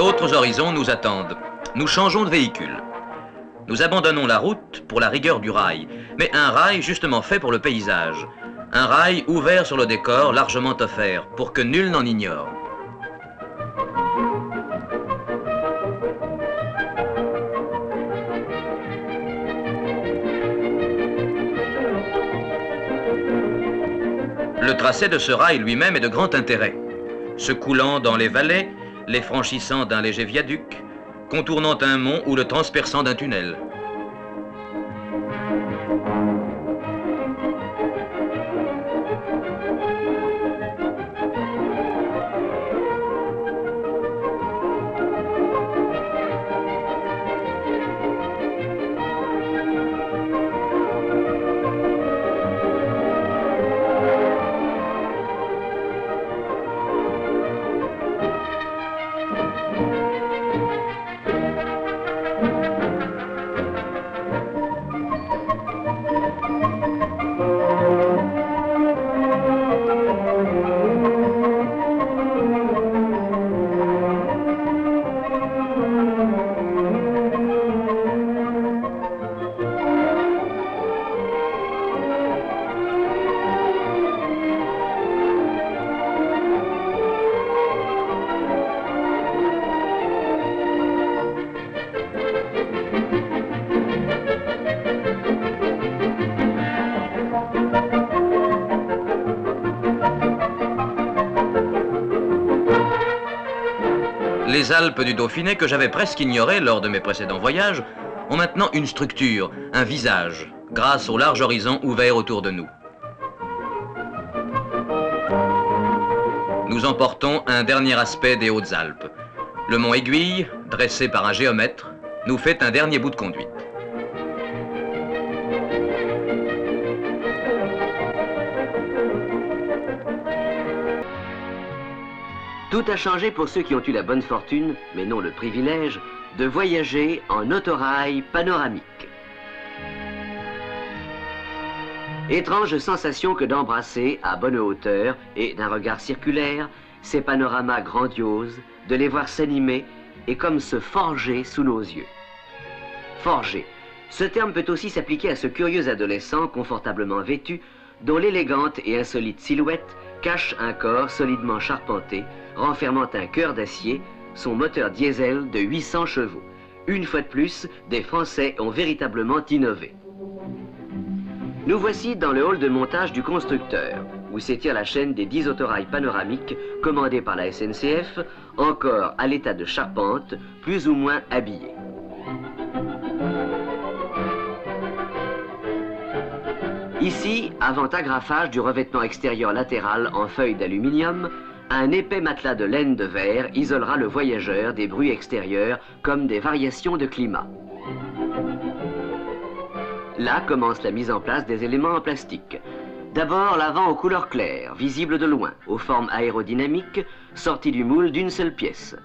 D'autres horizons nous attendent. Nous changeons de véhicule. Nous abandonnons la route pour la rigueur du rail, mais un rail justement fait pour le paysage. Un rail ouvert sur le décor, largement offert, pour que nul n'en ignore. Le tracé de ce rail lui-même est de grand intérêt. Se coulant dans les vallées, les franchissant d'un léger viaduc, contournant un mont ou le transperçant d'un tunnel. Les Alpes du Dauphiné, que j'avais presque ignorées lors de mes précédents voyages, ont maintenant une structure, un visage, grâce au large horizon ouvert autour de nous. Nous emportons un dernier aspect des Hautes-Alpes. Le mont Aiguille, dressé par un géomètre, nous fait un dernier bout de conduite. Tout a changé pour ceux qui ont eu la bonne fortune, mais non le privilège, de voyager en autorail panoramique. Étrange sensation que d'embrasser à bonne hauteur et d'un regard circulaire ces panoramas grandioses, de les voir s'animer et comme se forger sous nos yeux. Forger, ce terme peut aussi s'appliquer à ce curieux adolescent confortablement vêtu, dont l'élégante et insolite silhouette cache un corps solidement charpenté, renfermant un cœur d'acier, son moteur diesel de 800 chevaux. Une fois de plus, des Français ont véritablement innové. Nous voici dans le hall de montage du constructeur, où s'étire la chaîne des 10 autorails panoramiques commandés par la SNCF, encore à l'état de charpente, plus ou moins habillés. Ici, avant agrafage du revêtement extérieur latéral en feuilles d'aluminium, un épais matelas de laine de verre isolera le voyageur des bruits extérieurs comme des variations de climat. Là commence la mise en place des éléments en plastique. D'abord l'avant aux couleurs claires, visible de loin, aux formes aérodynamiques, sorties du moule d'une seule pièce.